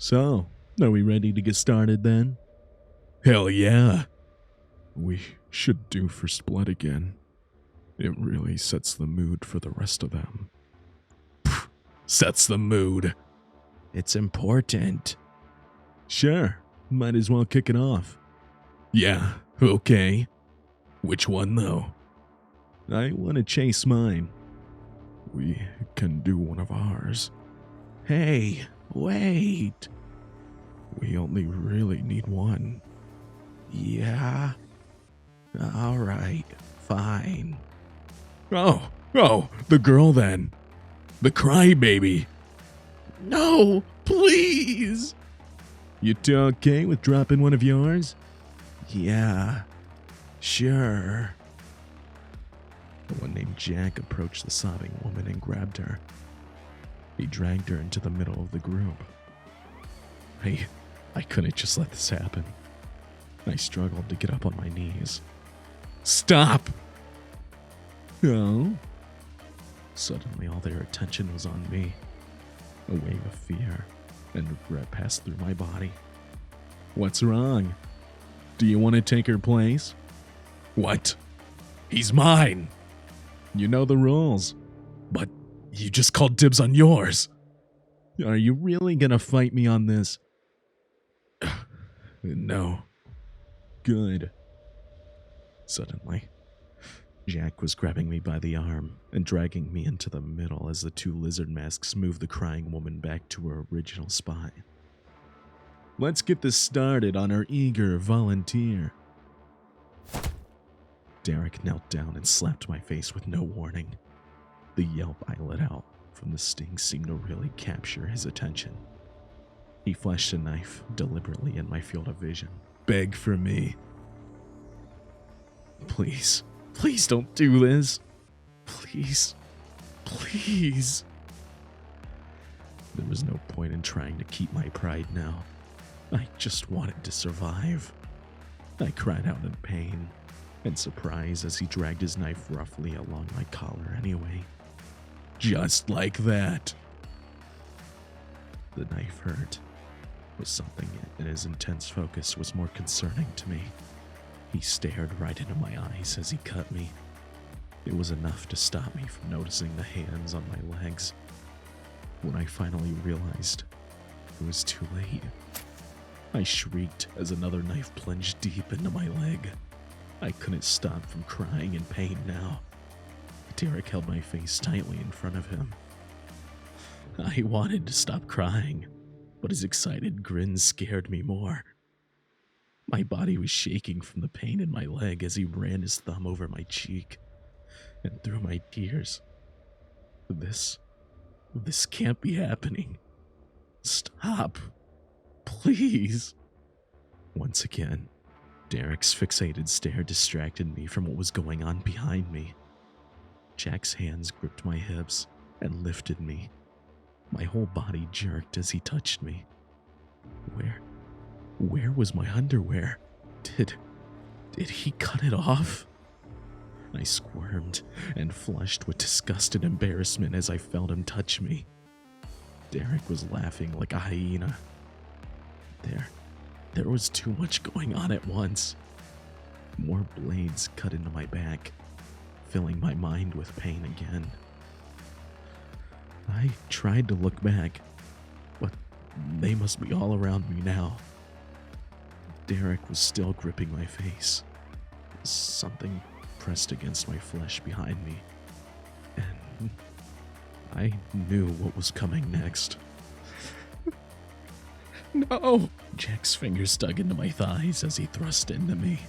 So, are we ready to get started then? Hell yeah. We should do First Blood again. It really sets the mood for the rest of them. Pfft, sets the mood. It's important. Sure, might as well kick it off. Yeah, okay. Which one though? I want to chase mine. We can do one of ours. Hey, wait. We only really need one. Yeah. Alright, fine. Oh, the girl then. The crybaby. No, please. You two okay with dropping one of yours? Yeah, sure. The one named Jack approached the sobbing woman and grabbed her. He dragged her into the middle of the group. I couldn't just let this happen. I struggled to get up on my knees. Stop! Oh? Suddenly all their attention was on me. A wave of fear and regret passed through my body. What's wrong? Do you want to take her place? What? He's mine! You know the rules. But you just called dibs on yours. Are you really gonna fight me on this? No. Good. Suddenly, Jack was grabbing me by the arm and dragging me into the middle as the two lizard masks moved the crying woman back to her original spot. Let's get this started on our eager volunteer. Derek knelt down and slapped my face with no warning. The yelp I let out from the sting seemed to really capture his attention. He flashed a knife deliberately in my field of vision. Beg for me. Please, please don't do this. Please, please. There was no point in trying to keep my pride now. I just wanted to survive. I cried out in pain and surprise as he dragged his knife roughly along my collar anyway. Just like that. The knife hurt, but something in his intense focus was more concerning to me. He stared right into my eyes as he cut me. It was enough to stop me from noticing the hands on my legs. When I finally realized, it was too late. I shrieked as another knife plunged deep into my leg. I couldn't stop from crying in pain now. Derek held my face tightly in front of him. I wanted to stop crying, but his excited grin scared me more. My body was shaking from the pain in my leg as he ran his thumb over my cheek and through my tears. This can't be happening. Stop. Please. Once again, Derek's fixated stare distracted me from what was going on behind me. Jack's hands gripped my hips and lifted me. My whole body jerked as he touched me. Where was my underwear? Did he cut it off? I squirmed and flushed with disgust and embarrassment as I felt him touch me. Derek was laughing like a hyena. There was too much going on at once. More blades cut into my back, filling my mind with pain again. I tried to look back, but they must be all around me now. Derek was still gripping my face. Something pressed against my flesh behind me, and I knew what was coming next. No! Jack's fingers dug into my thighs as he thrust into me.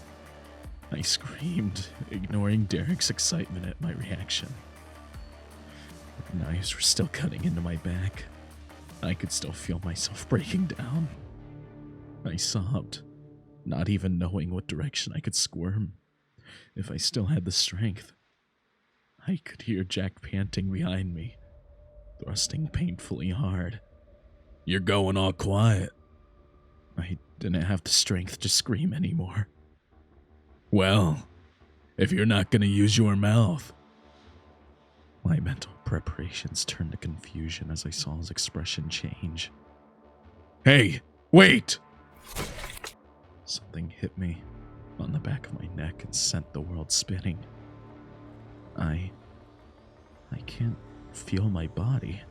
I screamed, ignoring Derek's excitement at my reaction. The knives were still cutting into my back. I could still feel myself breaking down. I sobbed, not even knowing what direction I could squirm, if I still had the strength. I could hear Jack panting behind me, thrusting painfully hard. You're going all quiet. I didn't have the strength to scream anymore. Well, if you're not going to use your mouth. My mental preparations turned to confusion as I saw his expression change. Hey, wait! Something hit me on the back of my neck and sent the world spinning. I can't feel my body.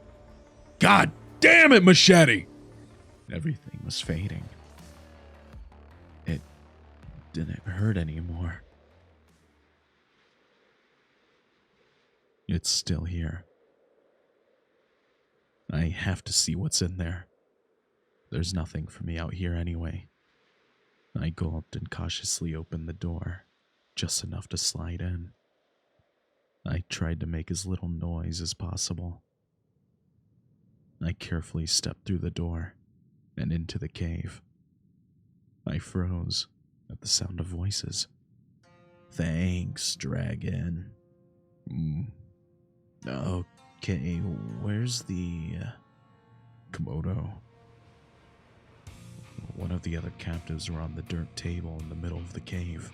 God damn it, Machete! Everything was fading. It didn't hurt anymore. It's still here. I have to see what's in there. There's nothing for me out here anyway. I gulped and cautiously opened the door, just enough to slide in. I tried to make as little noise as possible. I carefully stepped through the door and into the cave. I froze at the sound of voices. Thanks, dragon. Okay, where's the Komodo? One of the other captives were on the dirt table in the middle of the cave.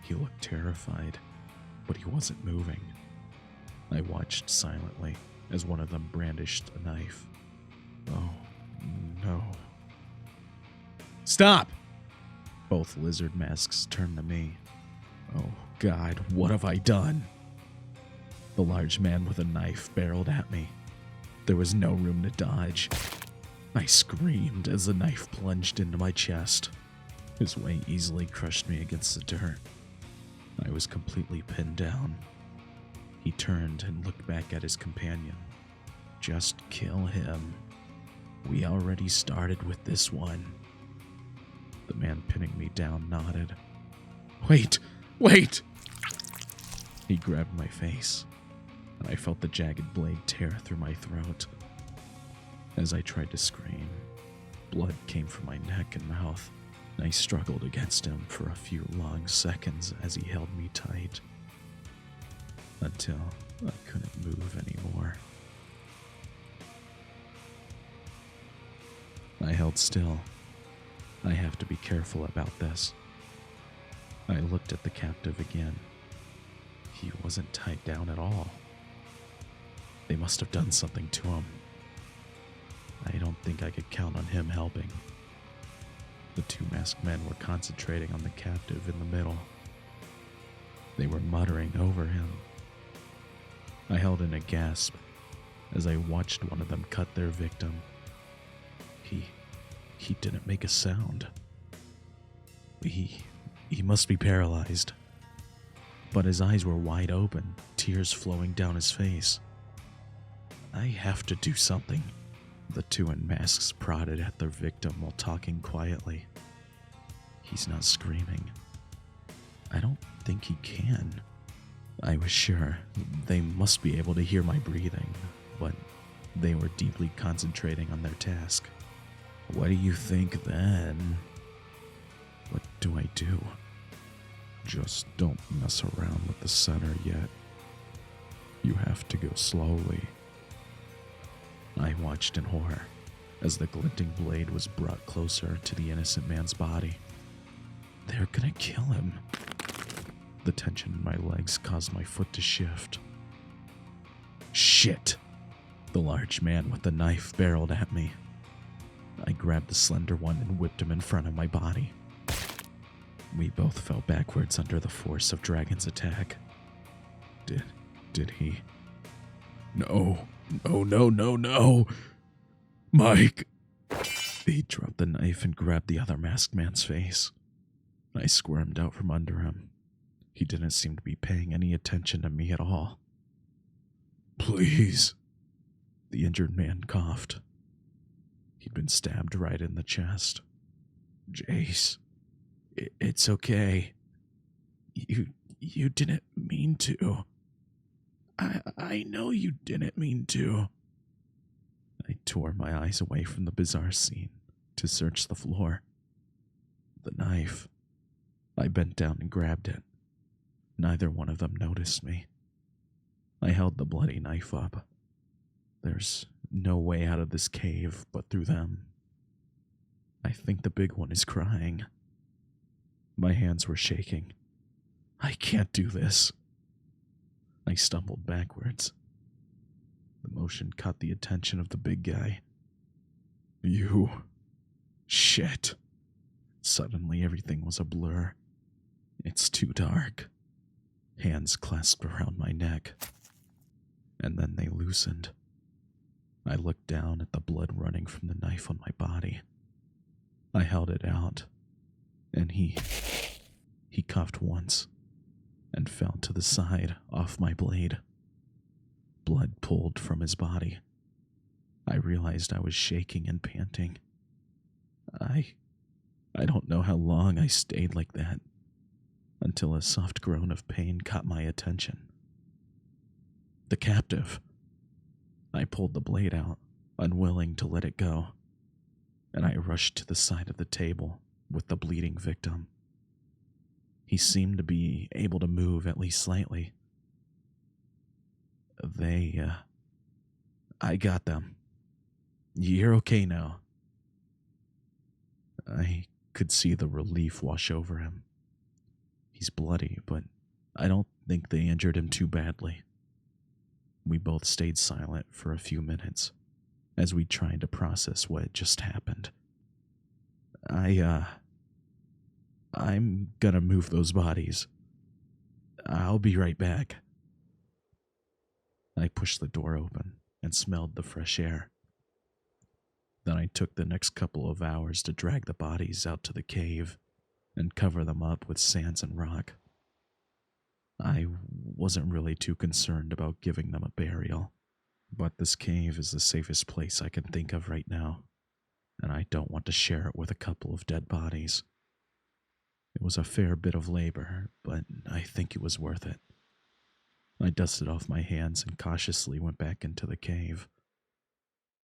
He looked terrified, but he wasn't moving. I watched silently as one of them brandished a knife. Oh, no. Stop! Both lizard masks turned to me. Oh, God, what have I done? The large man with a knife barreled at me. There was no room to dodge. I screamed as the knife plunged into my chest. His weight easily crushed me against the dirt. I was completely pinned down. He turned and looked back at his companion. Just kill him. We already started with this one. The man pinning me down nodded. Wait! He grabbed my face, and I felt the jagged blade tear through my throat. As I tried to scream, blood came from my neck and mouth. I struggled against him for a few long seconds as he held me tight, until I couldn't move anymore. I held still. I have to be careful about this. I looked at the captive again. He wasn't tied down at all. They must have done something to him. I don't think I could count on him helping. The two masked men were concentrating on the captive in the middle. They were muttering over him. I held in a gasp as I watched one of them cut their victim. He didn't make a sound. He must be paralyzed. But his eyes were wide open, tears flowing down his face. I have to do something. The two in masks prodded at their victim while talking quietly. He's not screaming. I don't think he can. I was sure they must be able to hear my breathing, but they were deeply concentrating on their task. What do you think then? What do I do? Just don't mess around with the center yet. You have to go slowly. I watched in horror as the glinting blade was brought closer to the innocent man's body. They're gonna kill him. The tension in my legs caused my foot to shift. Shit! The large man with the knife barreled at me. I grabbed the slender one and whipped him in front of my body. We both fell backwards under the force of Dragon's attack. Did he? No. Mike! He dropped the knife and grabbed the other masked man's face. I squirmed out from under him. He didn't seem to be paying any attention to me at all. Please. The injured man coughed. He'd been stabbed right in the chest. Jace, it's okay. You didn't mean to. I know you didn't mean to. I tore my eyes away from the bizarre scene to search the floor. The knife. I bent down and grabbed it. Neither one of them noticed me. I held the bloody knife up. There's no way out of this cave but through them. I think the big one is crying. My hands were shaking. I can't do this. I stumbled backwards. The motion caught the attention of the big guy. You. Shit. Suddenly everything was a blur. It's too dark. Hands clasped around my neck. And then they loosened. I looked down at the blood running from the knife on my body. I held it out, and he cuffed once and fell to the side off my blade. Blood pooled from his body. I realized I was shaking and panting. I don't know how long I stayed like that, until a soft groan of pain caught my attention. The captive. I pulled the blade out, unwilling to let it go, and I rushed to the side of the table with the bleeding victim. He seemed to be able to move at least slightly. I got them. You're okay now. I could see the relief wash over him. He's bloody, but I don't think they injured him too badly. We both stayed silent for a few minutes as we tried to process what had just happened. I'm gonna move those bodies. I'll be right back. I pushed the door open and smelled the fresh air. Then I took the next couple of hours to drag the bodies out to the cave and cover them up with sands and rock. I wasn't really too concerned about giving them a burial, but this cave is the safest place I can think of right now, and I don't want to share it with a couple of dead bodies. It was a fair bit of labor, but I think it was worth it. I dusted off my hands and cautiously went back into the cave,